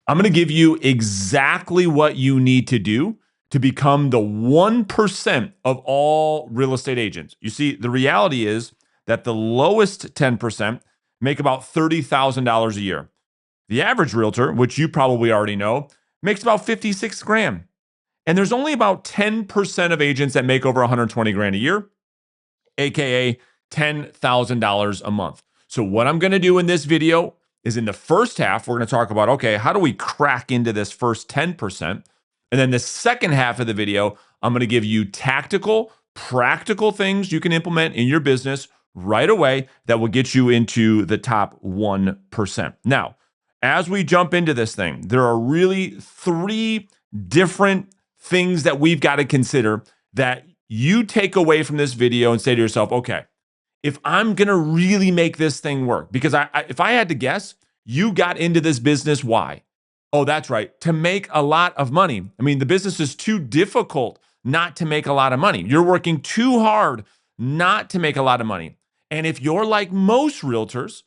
I'm going to give you exactly what you need to do to become the 1% of all real estate agents. You see, the reality is that the lowest 10% make about $30,000 a year. The average realtor, which you probably already know, makes about 56 grand. And there's only about 10% of agents that make over 120 grand a year, AKA $10,000 a month. So what I'm going to do in this video is in the first half, we're going to talk about, okay, how do we crack into this first 10%? And then the second half of the video, I'm going to give you tactical, practical things you can implement in your business right away that will get you into the top 1%. Now, as we jump into this thing, there are really three different things that we've got to consider that you take away from this video and say to yourself, okay, if I'm going to really make this thing work, because if I had to guess, you got into this business, why? Oh, that's right, to make a lot of money. I mean, the business is too difficult not to make a lot of money. You're working too hard not to make a lot of money. And if you're like most realtors,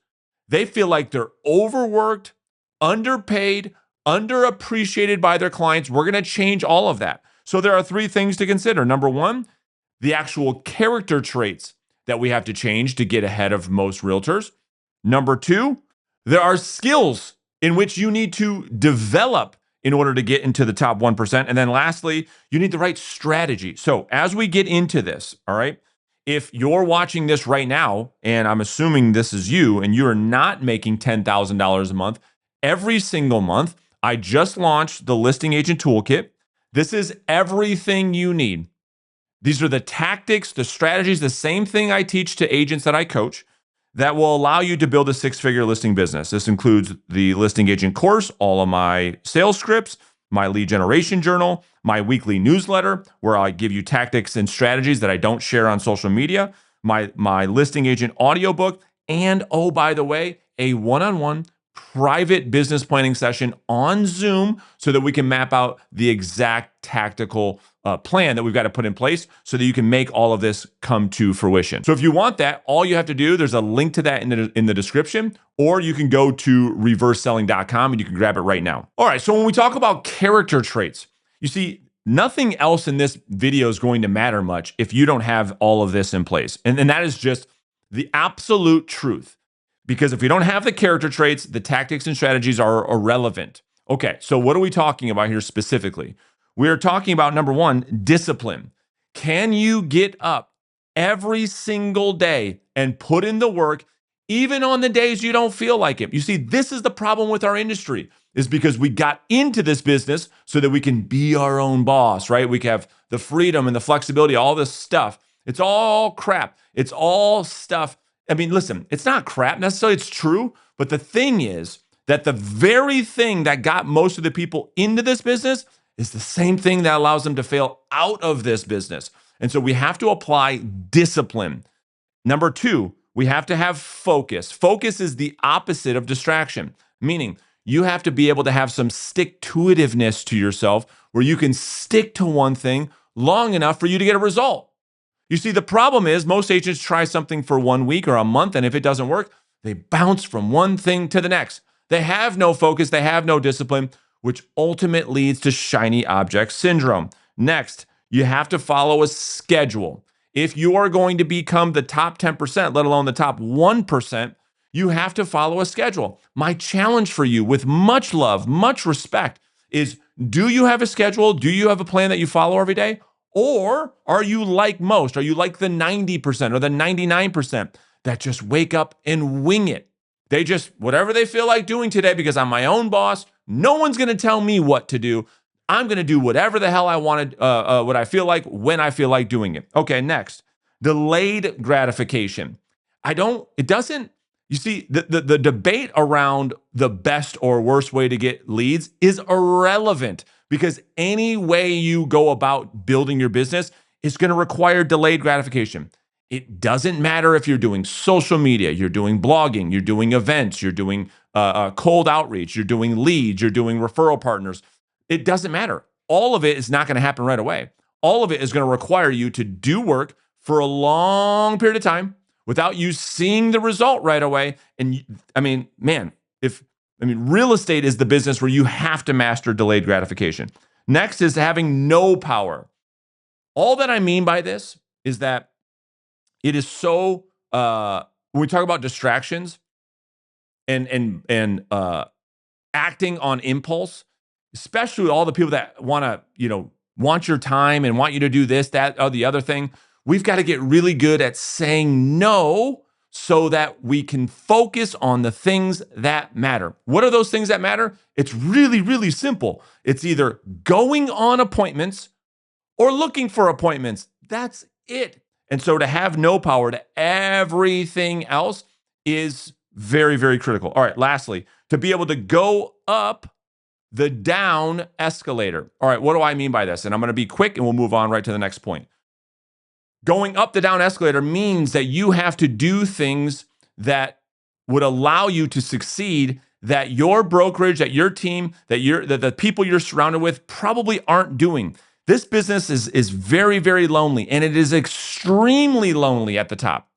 they feel like they're overworked, underpaid, underappreciated by their clients. We're going to change all of that. So there are three things to consider. Number one, the actual character traits that we have to change to get ahead of most realtors. Number two, there are skills in which you need to develop in order to get into the top 1%. And then lastly, you need the right strategy. So as we get into this, all right, if you're watching this right now, and I'm assuming this is you, and you're not making $10,000 a month, every single month, I just launched the Listing Agent Toolkit. This is everything you need. These are the tactics, the strategies, the same thing I teach to agents that I coach that will allow you to build a six-figure listing business. This includes the Listing Agent course, all of my sales scripts, my lead generation journal, my weekly newsletter, where I give you tactics and strategies that I don't share on social media, my Listing Agent audiobook, and oh, by the way, a one-on-one private business planning session on Zoom so that we can map out the exact tactical plan that we've got to put in place so that you can make all of this come to fruition. So if you want that, all you have to do, there's a link to that in the description, or you can go to reverseselling.com and you can grab it right now. All right, so when we talk about character traits, you see, nothing else in this video is going to matter much if you don't have all of this in place. And that is just the absolute truth. Because if we don't have the character traits, the tactics and strategies are irrelevant. Okay, so what are we talking about here specifically? We are talking about, number one, discipline. Can you get up every single day and put in the work, even on the days you don't feel like it? You see, this is the problem with our industry, is because we got into this business so that we can be our own boss, right? We can have the freedom and the flexibility, all this stuff. It's all crap. It's all stuff. I mean, listen, it's not crap necessarily, it's true. But the thing is that the very thing that got most of the people into this business is the same thing that allows them to fail out of this business. And so we have to apply discipline. Number two, we have to have focus. Focus is the opposite of distraction, meaning you have to be able to have some stick-to-itiveness to yourself where you can stick to one thing long enough for you to get a result. You see, the problem is most agents try something for 1 week or a month, and if it doesn't work, they bounce from one thing to the next. They have no focus, they have no discipline, which ultimately leads to shiny object syndrome. Next, you have to follow a schedule. If you are going to become the top 10%, let alone the top 1%, you have to follow a schedule. My challenge for you, with much love, much respect, is do you have a schedule? Do you have a plan that you follow every day? Or are you like most? Are you like the 90% or the 99% that just wake up and wing it? They just, whatever they feel like doing today, because I'm my own boss, no one's going to tell me what to do. I'm going to do whatever the hell I wanted, what I feel like, when I feel like doing it. Okay, next, delayed gratification. You see, the debate around the best or worst way to get leads is irrelevant, because any way you go about building your business is going to require delayed gratification. It doesn't matter if you're doing social media, you're doing blogging, you're doing events, you're doing cold outreach, you're doing leads, you're doing referral partners. It doesn't matter. All of it is not going to happen right away. All of it is going to require you to do work for a long period of time without you seeing the result right away. And I mean, man, if I mean, real estate is the business where you have to master delayed gratification. Next is having no power. All that I mean by this is that it is so when we talk about distractions and acting on impulse, especially all the people that want to, want your time and want you to do this, that, or the other thing. We've got to get really good at saying no so that we can focus on the things that matter. What are those things that matter? It's really, really simple. It's either going on appointments or looking for appointments. That's it. And so to have no power to everything else is very, very critical. All right, lastly, to be able to go up the down escalator. All right, what do I mean by this? And I'm going to be quick and we'll move on right to the next point. Going up the down escalator means that you have to do things that would allow you to succeed, that your brokerage, that your team, that the people you're surrounded with probably aren't doing. This business is very, very lonely, and it is extremely lonely at the top.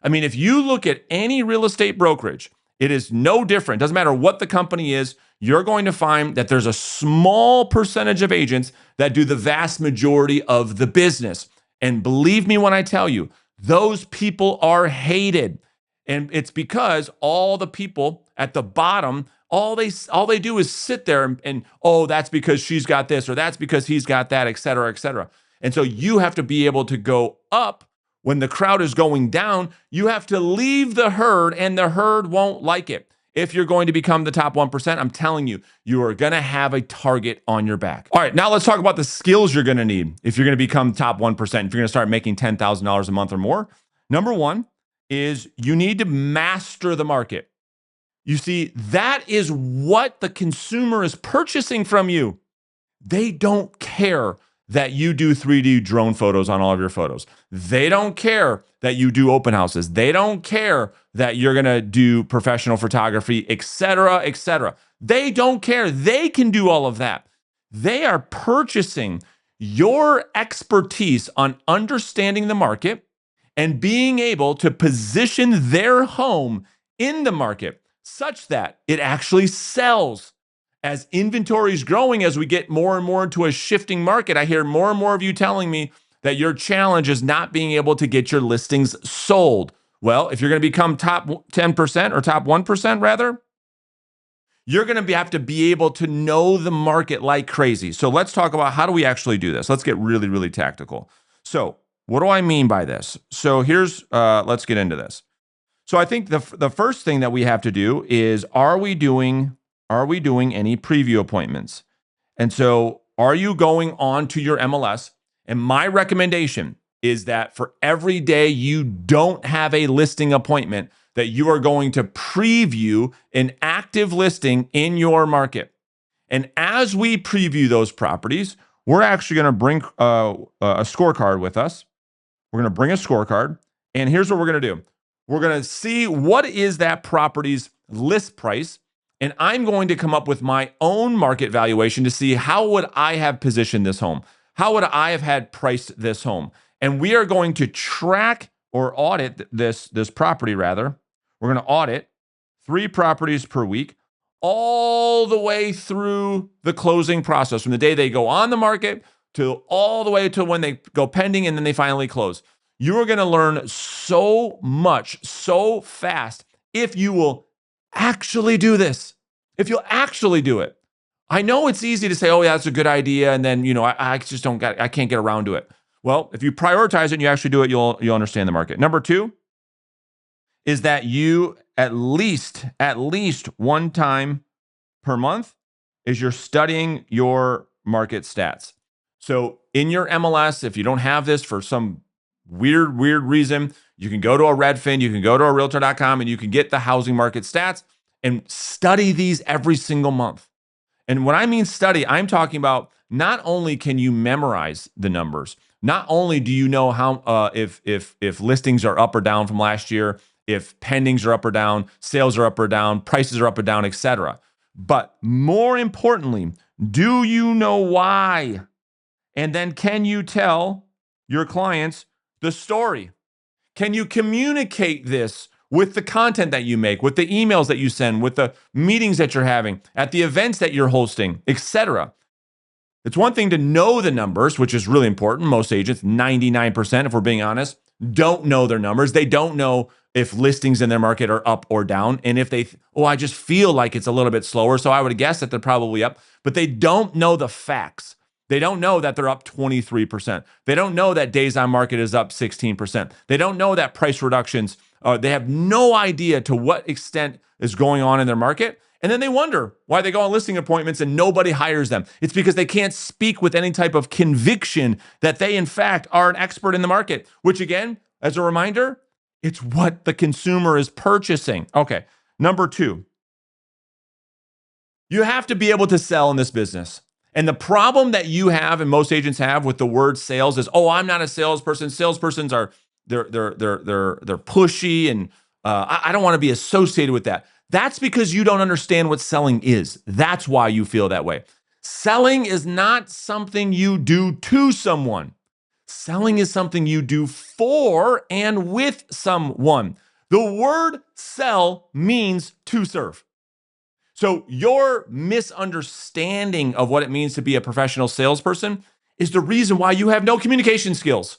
I mean, if you look at any real estate brokerage, it is no different. Doesn't matter what the company is, you're going to find that there's a small percentage of agents that do the vast majority of the business. And believe me when I tell you, those people are hated. And it's because all the people at the bottom, all they do is sit there and oh, that's because she's got this, or that's because he's got that, et cetera, et cetera. And so you have to be able to go up when the crowd is going down. You have to leave the herd, and the herd won't like it. If you're going to become the top 1%, I'm telling you, you are going to have a target on your back. All right, now let's talk about the skills you're going to need if you're going to become top 1%, if you're going to start making $10,000 a month or more. Number one is you need to master the market. You see, that is what the consumer is purchasing from you. They don't care that you do 3D drone photos on all of your photos. They don't care that you do open houses. They don't care that you're going to do professional photography, et cetera, et cetera. They don't care. They can do all of that. They are purchasing your expertise on understanding the market and being able to position their home in the market such that it actually sells. As inventory is growing, as we get more and more into a shifting market, I hear more and more of you telling me that your challenge is not being able to get your listings sold. Well, if you're going to become top 10% or top 1% rather, you're going to have to be able to know the market like crazy. So let's talk about how do we actually do this. Let's get really, really tactical. So what do I mean by this? So here's, let's get into this. So I think the first thing that we have to do is, are we doing any preview appointments? And so are you going on to your MLS? And my recommendation is that for every day you don't have a listing appointment, that you are going to preview an active listing in your market. And as we preview those properties, we're actually going to bring a scorecard with us. We're going to bring a scorecard. And here's what we're going to do. We're going to see what is that property's list price. And I'm going to come up with my own market valuation to see how would I have positioned this home? How would I have had priced this home? And we are going to track or audit this property rather. We're going to audit 3 properties per week all the way through the closing process, from the day they go on the market to all the way to when they go pending and then they finally close. You are going to learn so much so fast if you will actually do this. If you'll actually do it. I know it's easy to say, oh yeah, that's a good idea. And then, I can't get around to it. Well, if you prioritize it and you actually do it, you'll understand the market. Number 2 is that you at least one time per month is you're studying your market stats. So in your MLS, if you don't have this for some weird reason, you can go to a Redfin, you can go to a Realtor.com, and you can get the housing market stats and study these every single month. And when I mean study, I'm talking about not only can you memorize the numbers, not only do you know how if listings are up or down from last year, if pendings are up or down, sales are up or down, prices are up or down, etc. But more importantly, do you know why? And then can you tell your clients the story? Can you communicate this with the content that you make, with the emails that you send, with the meetings that you're having, at the events that you're hosting, etc. It's one thing to know the numbers, which is really important. Most agents, 99%, if we're being honest, don't know their numbers. They don't know if listings in their market are up or down. And if they, I just feel like it's a little bit slower, so I would guess that they're probably up, but they don't know the facts. They don't know that they're up 23%. They don't know that days on market is up 16%. They don't know that price reductions, they have no idea to what extent is going on in their market. And then they wonder why they go on listing appointments and nobody hires them. It's because they can't speak with any type of conviction that they, in fact, are an expert in the market, which again, as a reminder, it's what the consumer is purchasing. Okay, number 2, you have to be able to sell in this business. And the problem that you have and most agents have with the word sales is, I'm not a salesperson. Salespersons are they're pushy, and I don't want to be associated with that. That's because you don't understand what selling is. That's why you feel that way. Selling is not something you do to someone. Selling is something you do for and with someone. The word sell means to serve. So your misunderstanding of what it means to be a professional salesperson is the reason why you have no communication skills.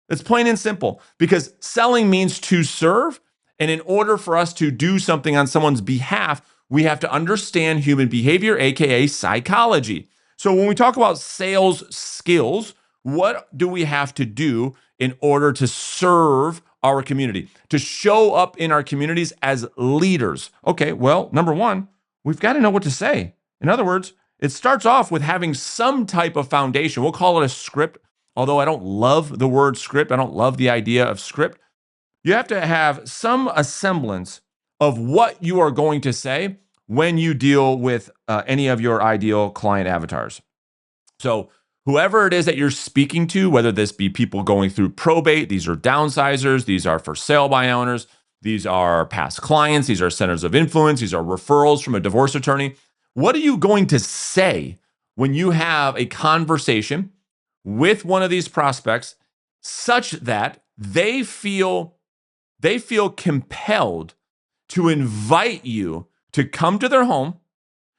It's plain and simple, because selling means to serve. And in order for us to do something on someone's behalf, we have to understand human behavior, AKA psychology. So when we talk about sales skills, what do we have to do in order to serve our community, to show up in our communities as leaders? Okay, well, number 1, we've got to know what to say. In other words, it starts off with having some type of foundation. We'll call it a script. Although I don't love the word script, I don't love the idea of script. You have to have some semblance of what you are going to say when you deal with any of your ideal client avatars. So whoever it is that you're speaking to, whether this be people going through probate, these are downsizers, these are for sale by owners, these are past clients, these are centers of influence, these are referrals from a divorce attorney. What are you going to say when you have a conversation with one of these prospects such that they feel compelled to invite you to come to their home,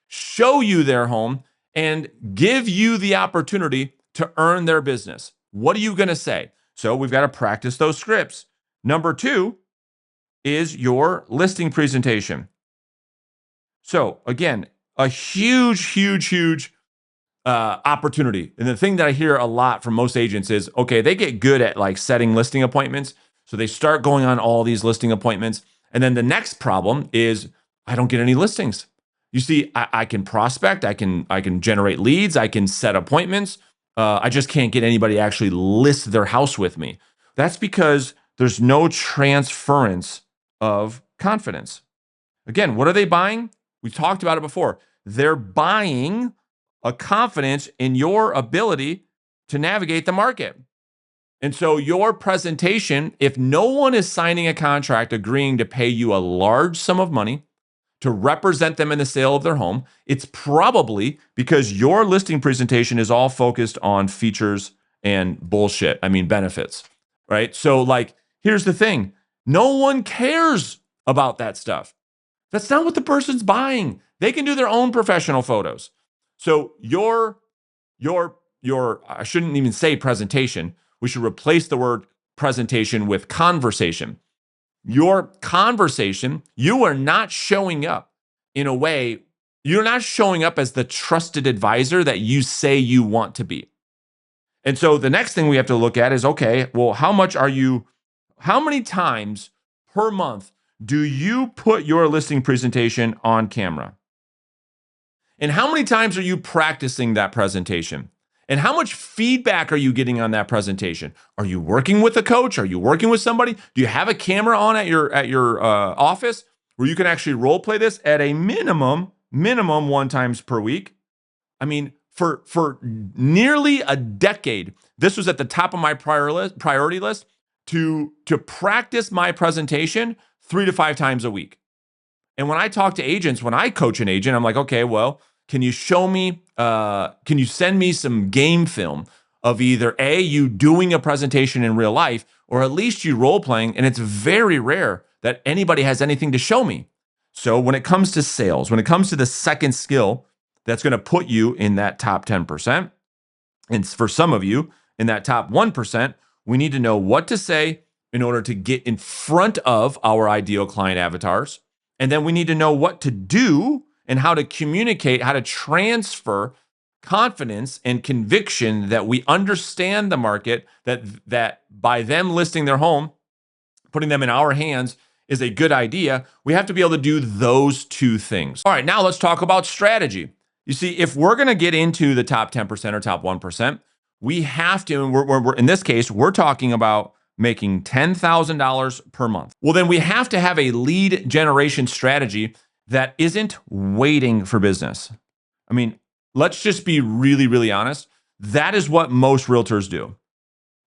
show you their home, and give you the opportunity to earn their business? What are you going to say? So we've got to practice those scripts. Number 2 is your listing presentation. So again, a huge opportunity. And the thing that I hear a lot from most agents is, okay, they get good at like setting listing appointments. So they start going on all these listing appointments. And then the next problem is, I don't get any listings. You see, I can prospect, I can generate leads, I can set appointments. I just can't get anybody to actually list their house with me. That's because there's no transference of confidence. Again, what are they buying? We talked about it before. They're buying a confidence in your ability to navigate the market. And so your presentation, if no one is signing a contract agreeing to pay you a large sum of money to represent them in the sale of their home, it's probably because your listing presentation is all focused on features and bullshit. I mean, benefits, right? So like, here's the thing. No one cares about that stuff. That's not what the person's buying. They can do their own professional photos. So your I shouldn't even say presentation. We should replace the word presentation with conversation. Your conversation, you are not showing up in a way, you're not showing up as the trusted advisor that you say you want to be. And so the next thing we have to look at is, okay, well, how many times per month do you put your listing presentation on camera? And how many times are you practicing that presentation? And how much feedback are you getting on that presentation? Are you working with a coach? Are you working with somebody? Do you have a camera on at your office where you can actually role play this at a minimum 1 times per week? I mean, for nearly a decade, this was at the top of my priority list to practice my presentation 3 to 5 times a week. And when I talk to agents, when I coach an agent, I'm like, okay, well, can you show me, can you send me some game film of either A, you doing a presentation in real life, or at least you role playing? And it's very rare that anybody has anything to show me. So when it comes to sales, when it comes to the second skill that's going to put you in that top 10%, and for some of you in that top 1%, we need to know what to say in order to get in front of our ideal client avatars. And then we need to know what to do and how to communicate, how to transfer confidence and conviction that we understand the market, that by them listing their home, putting them in our hands is a good idea. We have to be able to do those two things. All right, now let's talk about strategy. You see, if we're going to get into the top 10% or top 1%, we have to, and we're in this case, we're talking about making $10,000 per month. Well, then we have to have a lead generation strategy that isn't waiting for business. I mean, let's just be really, really honest. That is what most realtors do,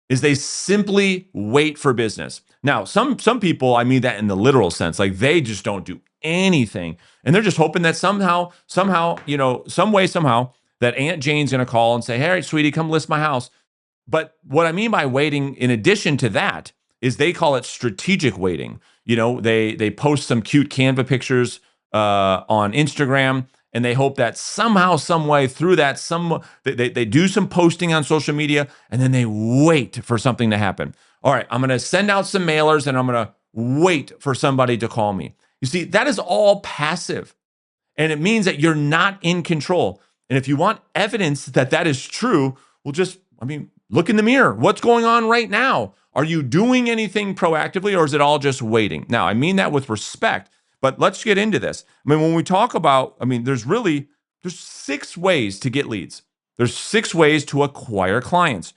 is they simply wait for business. Now, some people, I mean that in the literal sense, like they just don't do anything. And they're just hoping that somehow, some way, somehow, that Aunt Jane's gonna call and say, hey, all right, sweetie, come list my house. But what I mean by waiting, in addition to that, is they call it strategic waiting. They post some cute Canva pictures on Instagram, and they hope that somehow, some way through that, they do some posting on social media, and then they wait for something to happen. All right, I'm going to send out some mailers, and I'm going to wait for somebody to call me. You see, that is all passive, and it means that you're not in control. And if you want evidence that that is true, well, look in the mirror. What's going on right now? Are you doing anything proactively, or is it all just waiting? Now, I mean that with respect, but let's get into this. I mean, when we talk about, there's 6 ways to get leads. There's 6 ways to acquire clients.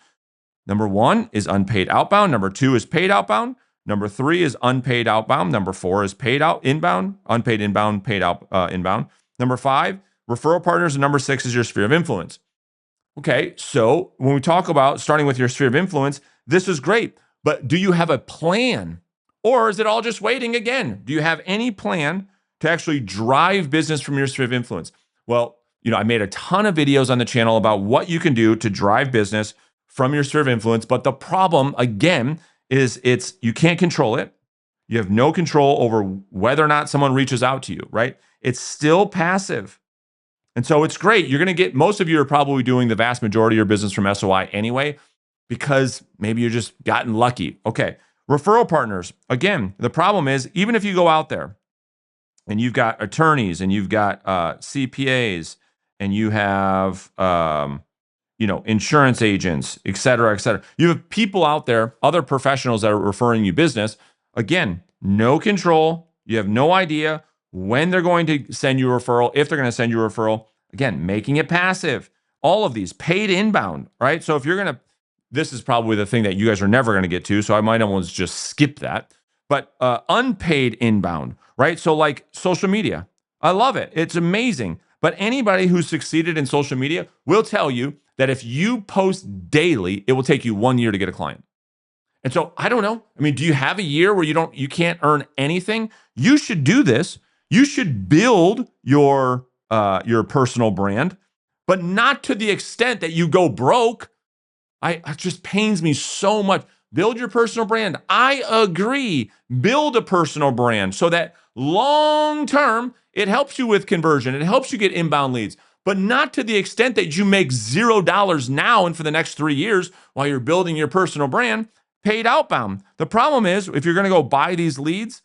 Number 1 is unpaid outbound. Number 2 is paid outbound. Number 3 is unpaid outbound. Number 4 is paid out inbound, unpaid inbound, paid out inbound. Number 5, referral partners. And number 6 is your sphere of influence. Okay, so when we talk about starting with your sphere of influence, this is great, but do you have a plan? Or is it all just waiting again? Do you have any plan to actually drive business from your sphere of influence? Well, I made a ton of videos on the channel about what you can do to drive business from your sphere of influence, but the problem, again, is you can't control it. You have no control over whether or not someone reaches out to you, right? It's still passive. And so it's great. You're going to get, most of you are probably doing the vast majority of your business from SOI anyway, because maybe you're just gotten lucky. Okay. Referral partners. Again, the problem is, even if you go out there and you've got attorneys and you've got CPAs and you have, insurance agents, et cetera, et cetera. You have people out there, other professionals that are referring you business. Again, no control. You have no idea when they're going to send you a referral, if they're going to send you a referral. Again, making it passive. All of these paid inbound, right? So if you're going to, this is probably the thing that you guys are never going to get to, so I might almost just skip that. But unpaid inbound, right? So like social media. I love it. It's amazing. But anybody who's succeeded in social media will tell you that if you post daily, it will take you 1 year to get a client. And so I don't know. Do you have a year where you can't earn anything? You should do this. You should build your personal brand, but not to the extent that you go broke. It just pains me so much. Build your personal brand. I agree. Build a personal brand so that long term, it helps you with conversion. It helps you get inbound leads, but not to the extent that you make $0 now and for the next 3 years while you're building your personal brand. Paid outbound. The problem is, if you're going to go buy these leads,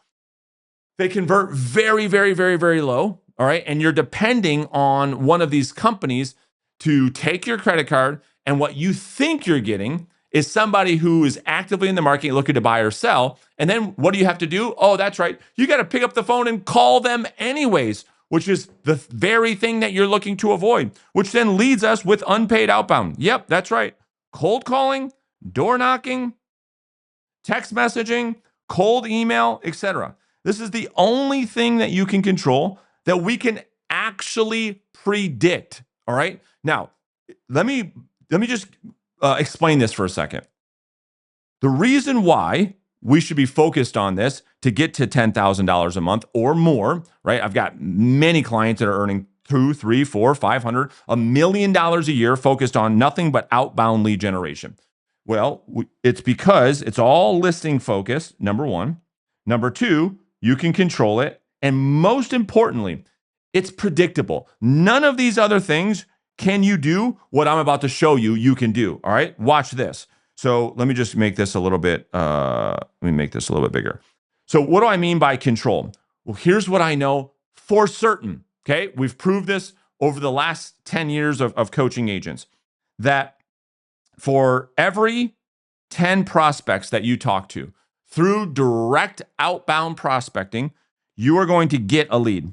they convert very, very, very, very low. All right. And you're depending on one of these companies to take your credit card, and what you think you're getting is somebody who is actively in the market looking to buy or sell. And then what do you have to do? Oh, that's right. You got to pick up the phone and call them anyways, which is the very thing that you're looking to avoid, which then leads us with unpaid outbound. Yep, that's right. Cold calling, door knocking, text messaging, cold email, etc. This is the only thing that you can control that we can actually predict. All right. Now, let me just explain this for a second. The reason why we should be focused on this to get to $10,000 a month or more, right? I've got many clients that are earning $200, $300, $400, $500, $1 million a year focused on nothing but outbound lead generation. Well, it's because it's all listing focused, number 1. Number 2, you can control it, and most importantly, it's predictable. None of these other things can you do what I'm about to show you you can do. All right, watch this. So let me just make this a little bit, bigger. So what do I mean by control? Well, here's what I know for certain. Okay, we've proved this over the last 10 years of coaching agents, that for every 10 prospects that you talk to through direct outbound prospecting, you are going to get a lead.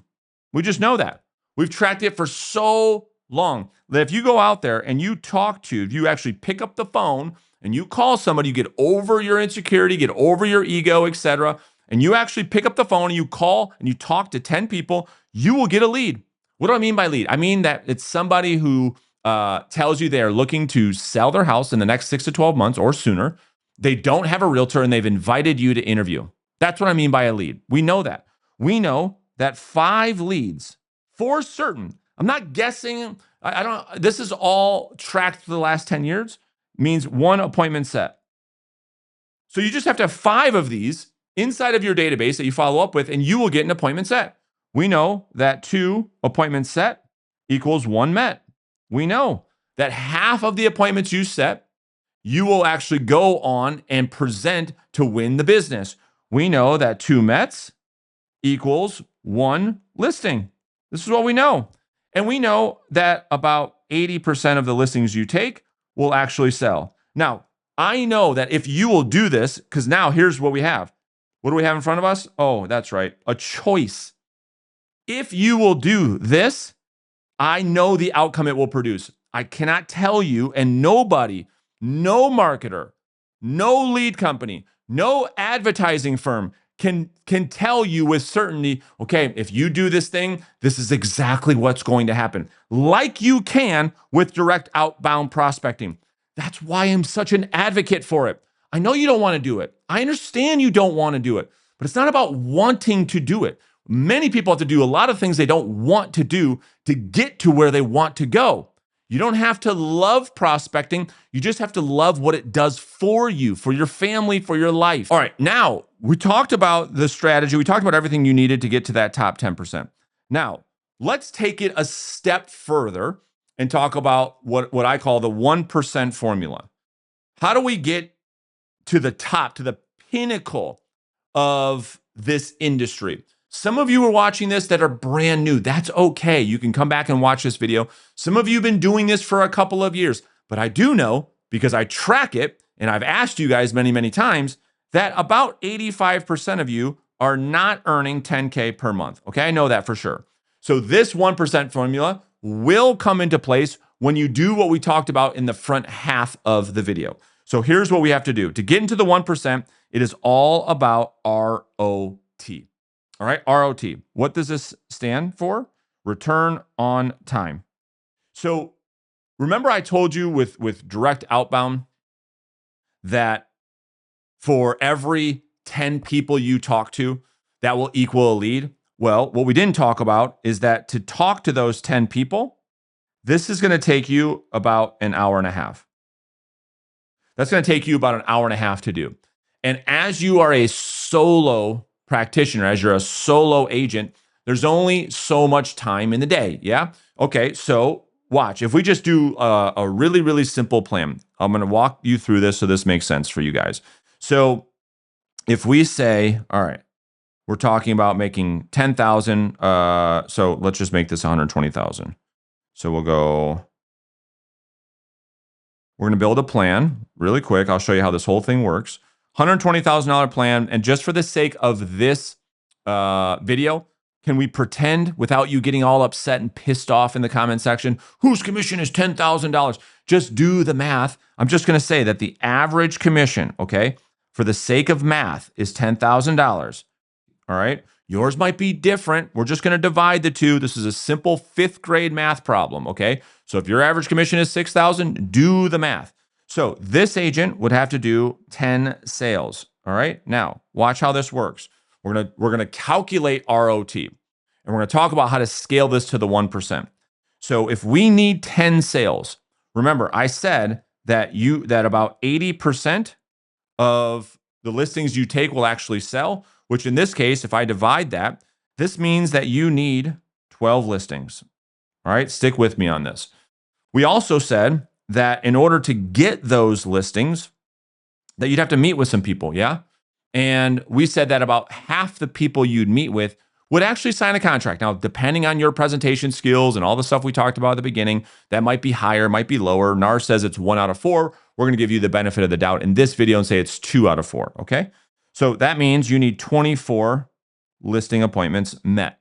We just know that. We've tracked it for so long that if you go out there and you if you actually pick up the phone and you call somebody, you get over your insecurity, get over your ego, etc., and you actually pick up the phone and you call and you talk to 10 people, you will get a lead. What do I mean by lead? I mean that it's somebody who tells you they're looking to sell their house in the next 6 to 12 months or sooner. They don't have a realtor and they've invited you to interview. That's what I mean by a lead. We know that. We know that 5 leads for certain. I'm not guessing. I don't. This is all tracked for the last 10 years. Means 1 appointment set. So you just have to have 5 of these inside of your database that you follow up with, and you will get an appointment set. We know that 2 appointments set equals 1 met. We know that half of the appointments you set, you will actually go on and present to win the business. We know that 2 mets equals 1 listing. This is what we know. And we know that about 80% of the listings you take will actually sell. Now, I know that if you will do this, because now here's what we have. What do we have in front of us? Oh, that's right, a choice. If you will do this, I know the outcome it will produce. I cannot tell you, and nobody, no marketer, no lead company, no advertising firm can tell you with certainty, okay, if you do this thing, this is exactly what's going to happen. Like you can with direct outbound prospecting. That's why I'm such an advocate for it. I know you don't want to do it. I understand you don't want to do it, but it's not about wanting to do it. Many people have to do a lot of things they don't want to do to get to where they want to go. You don't have to love prospecting. You just have to love what it does for you, for your family, for your life. All right, now we talked about the strategy. We talked about everything you needed to get to that top 10%. Now, let's take it a step further and talk about what I call the 1% formula. How do we get to the top, to the pinnacle of this industry? Some of you are watching this that are brand new. That's okay. You can come back and watch this video. Some of you have been doing this for a couple of years, but I do know, because I track it, and I've asked you guys many, many times, that about 85% of you are not earning 10K per month. Okay, I know that for sure. So this 1% formula will come into place when you do what we talked about in the front half of the video. So here's what we have to do. To get into the 1%, it is all about ROT. All right, ROT. What does this stand for? Return on time. So remember I told you with direct outbound that for every 10 people you talk to, that will equal a lead? Well, what we didn't talk about is that to talk to those 10 people, this is going to take you about an hour and a half. That's going to take you about an hour and a half to do. And as you are a solo practitioner, as you're a solo agent, there's only so much time in the day. Yeah. Okay. So watch. If we just do a really, really simple plan, I'm going to walk you through this so this makes sense for you guys. So if we say, all right, we're talking about making 10,000. So let's just make this 120,000. So we're going to build a plan really quick. I'll show you how this whole thing works. $120,000 plan. And just for the sake of this video, can we pretend, without you getting all upset and pissed off in the comment section, whose commission is $10,000? Just do the math. I'm just going to say that the average commission, okay, for the sake of math, is $10,000. All right. Yours might be different. We're just going to divide the two. This is a simple 5th grade math problem. Okay. So if your average commission is 6,000, do the math. So this agent would have to do 10 sales. All right. Now watch how this works. We're going to calculate ROT, and we're going to talk about how to scale this to the 1%. So if we need 10 sales, remember I said that about 80% of the listings you take will actually sell. which in this case, if I divide that, this means that you need 12 listings. All right, stick with me on this. We also said that in order to get those listings, that you'd have to meet with some people, yeah? And we said that about half the people you'd meet with would actually sign a contract. Now, depending on your presentation skills and all the stuff we talked about at the beginning, that might be higher, might be lower. NAR says it's 1 out of 4. We're going to give you the benefit of the doubt in this video and say it's 2 out of 4, okay? So that means you need 24 listing appointments met.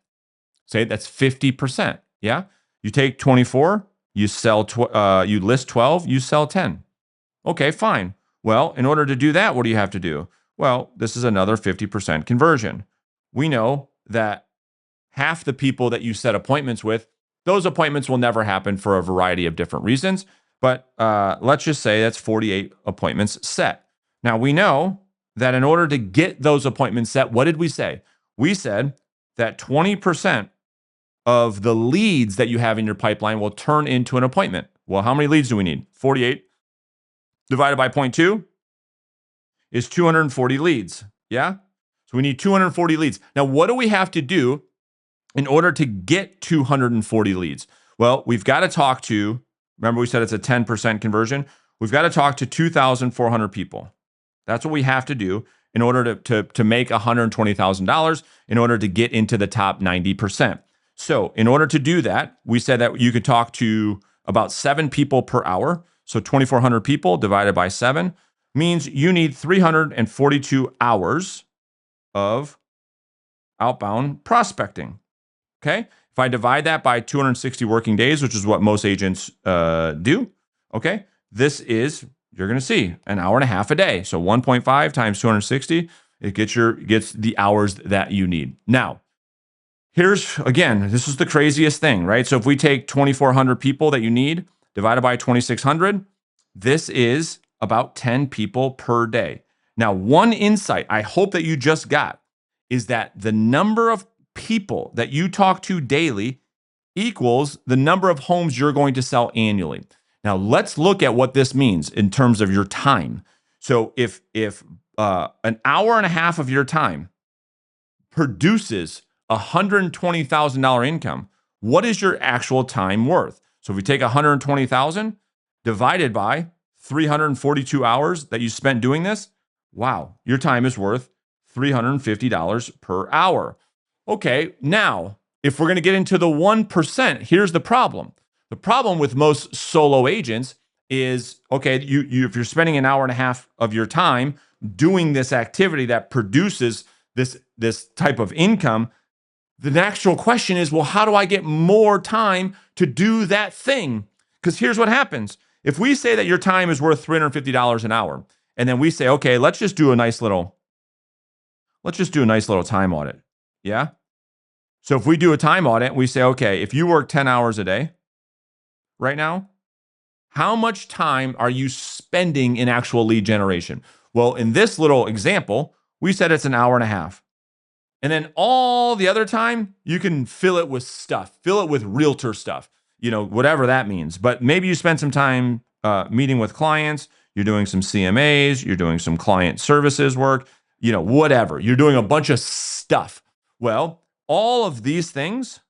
Say that's 50%, yeah? You take 24, you you list 12, you sell 10. Okay, fine. Well, in order to do that, what do you have to do? Well, this is another 50% conversion. We know that half the people that you set appointments with, those appointments will never happen for a variety of different reasons. But let's just say that's 48 appointments set. Now, we know that in order to get those appointments set, what did we say? We said that 20% of the leads that you have in your pipeline will turn into an appointment. Well, how many leads do we need? 48 divided by 0.2 is 240 leads. Yeah? So we need 240 leads. Now, what do we have to do in order to get 240 leads? Well, we've got to talk to, remember we said it's a 10% conversion. We've got to talk to 2,400 people. That's what we have to do in order to make $120,000 in order to get into the top 90%. So in order to do that, we said that you could talk to about 7 people per hour. So 2,400 people divided by 7 means you need 342 hours of outbound prospecting. Okay. If I divide that by 260 working days, which is what most agents do, okay, this is, you're going to see, an hour and a half a day. So 1.5 times 260, it gets the hours that you need. Now, here's, again, this is the craziest thing, right? So if we take 2,400 people that you need, divided by 2,600, this is about 10 people per day. Now, one insight I hope that you just got is that the number of people that you talk to daily equals the number of homes you're going to sell annually. Now, let's look at what this means in terms of your time. So if an hour and a half of your time produces $120,000 income, what is your actual time worth? So if we take 120,000 divided by 342 hours that you spent doing this, wow, your time is worth $350 per hour. Okay, now, if we're going to get into the 1%, here's the problem. The problem with most solo agents is, okay, if you're spending an hour and a half of your time doing this activity that produces this type of income, the natural question is, well, how do I get more time to do that thing? Because here's what happens. If we say that your time is worth $350 an hour, and then we say, okay, let's just do a nice little time audit. Yeah? So if we do a time audit, we say, okay, if you work 10 hours a day right now, how much time are you spending in actual lead generation? Well, in this little example, we said it's an hour and a half. And then all the other time, you can fill it with stuff, fill it with realtor stuff, whatever that means. But maybe you spend some time meeting with clients, you're doing some CMAs, you're doing some client services work, whatever. You're doing a bunch of stuff. Well, all of these things,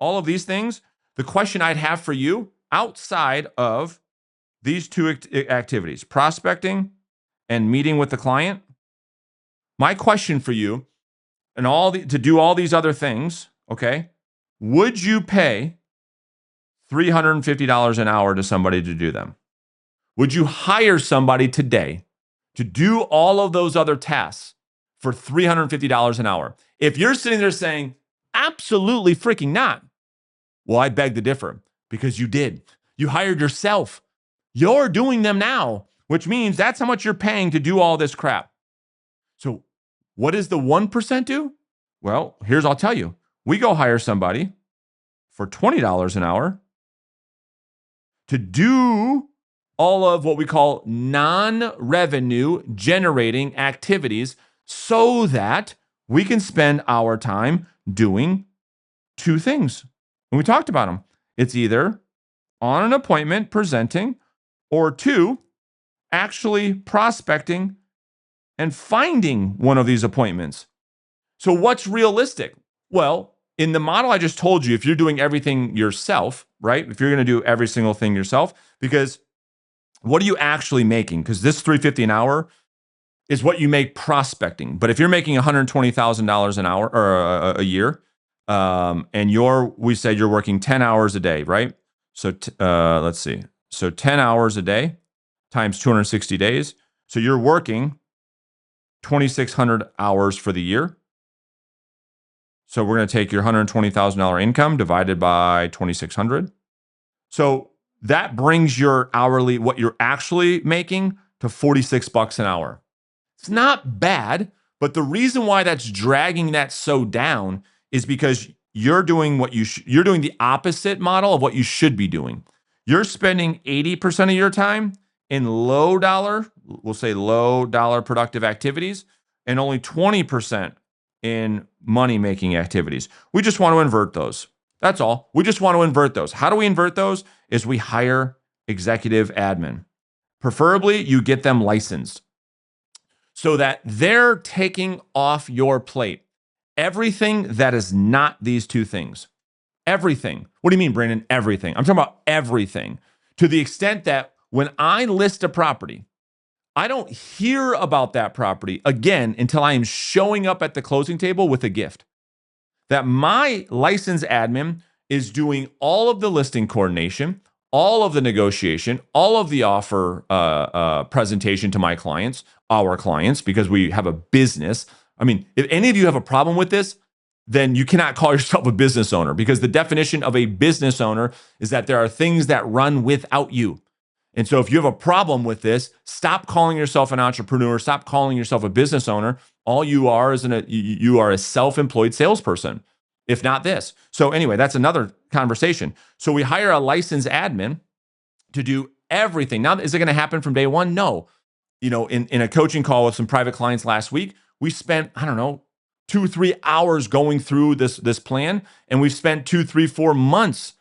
the question I'd have for you outside of these two activities, prospecting and meeting with the client, my question for you, and to do all these other things, okay, would you pay $350 an hour to somebody to do them? Would you hire somebody today to do all of those other tasks for $350 an hour? If you're sitting there saying, absolutely freaking not, well, I beg to differ, because you did. You hired yourself. You're doing them now, which means that's how much you're paying to do all this crap. So what does the 1% do? Well, I'll tell you. We go hire somebody for $20 an hour to do all of what we call non-revenue generating activities so that we can spend our time doing 2 things. And we talked about them. It's either on an appointment presenting, or 2, actually prospecting and finding one of these appointments. So what's realistic? Well, in the model I just told you, if you're doing everything yourself, right? If you're going to do every single thing yourself, because what are you actually making? Because this $350 an hour is what you make prospecting. But if you're making $120,000 an hour or a year, and we said you're working 10 hours a day, right? So let's see. So 10 hours a day times 260 days. So you're working 2,600 hours for the year. So we're going to take your $120,000 income divided by 2,600. So that brings your hourly, what you're actually making, to $46 an hour. It's not bad, but the reason why that's dragging that so down is because you're doing you're doing the opposite model of what you should be doing. You're spending 80% of your time in low dollar productive activities, and only 20% in money making activities. We just want to invert those. That's all. We just want to invert those. How do we invert those? Is we hire executive admin. Preferably, you get them licensed so that they're taking off your plate everything that is not these two things. Everything. What do you mean, Brandon? Everything. I'm talking about everything, to the extent that when I list a property, I don't hear about that property again until I am showing up at the closing table with a gift. That my licensed admin is doing all of the listing coordination, all of the negotiation, all of the offer presentation to my clients, our clients, because we have a business. I mean, if any of you have a problem with this, then you cannot call yourself a business owner, because the definition of a business owner is that there are things that run without you. And so if you have a problem with this, stop calling yourself an entrepreneur, stop calling yourself a business owner. All you are is you are a self-employed salesperson, if not this. So anyway, that's another conversation. So we hire a licensed admin to do everything. Now, is it going to happen from day one? No. In a coaching call with some private clients last week, we spent, 2-3 hours going through this plan, and we've spent 2-3-4 months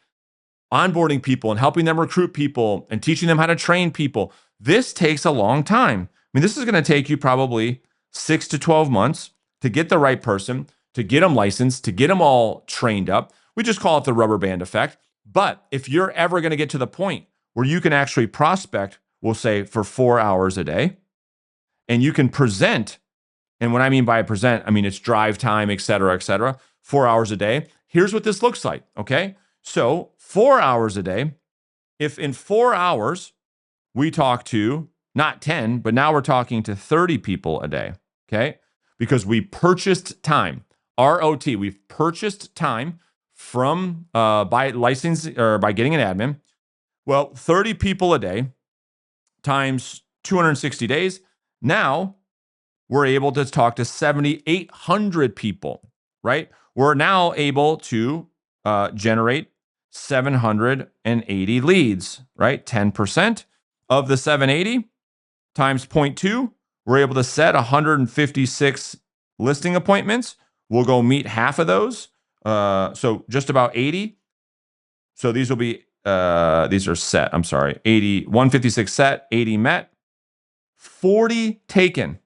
onboarding people and helping them recruit people and teaching them how to train people. This takes a long time. I mean, this is going to take you probably 6 to 12 months to get the right person, to get them licensed, to get them all trained up. We just call it the rubber band effect. But if you're ever going to get to the point where you can actually prospect, we'll say for 4 hours a day, and you can present, and what I mean by present, I mean it's drive time, et cetera, 4 hours a day. Here's what this looks like, okay? So 4 hours a day, if in 4 hours we talk to not 10, but now we're talking to 30 people a day, okay? Because we purchased time, ROT, we've purchased time from by license or by getting an admin. Well, 30 people a day times 260 days. Now we're able to talk to 7,800 people, right? We're now able to generate 780 leads, right? 10% of the 780 times 0.2, we're able to set 156 listing appointments. We'll go meet half of those. So just about 80. So these will be, these are set, 156 set, 80 met, 40 taken.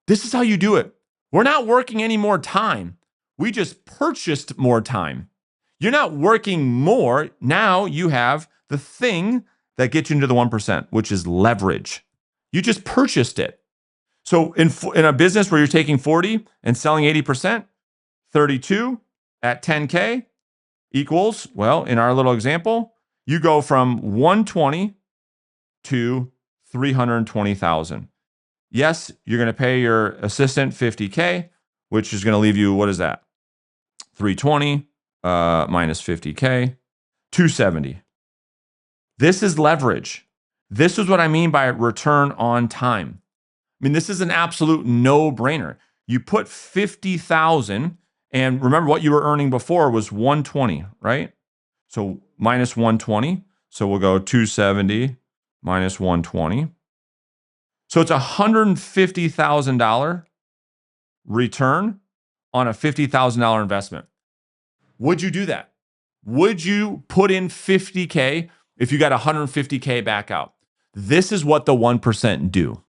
This is how you do it. We're not working any more time. We just purchased more time. You're not working more. Now you have the thing that gets you into the 1%, which is leverage. You just purchased it. So in a business where you're taking 40 and selling 80%, 32 at 10K equals, well, in our little example, you go from 120 to 320,000. Yes, you're going to pay your assistant 50K, which is going to leave you, what is that? 320 minus 50K, 270. This is leverage. This is what I mean by return on time. I mean, this is an absolute no-brainer. You put 50,000, and remember what you were earning before was 120, right? So minus 120. So we'll go 270 minus 120. So it's $150,000 return on a $50,000 investment. Would you do that? Would you put in 50K if you got 150K back out? This is what the 1% do.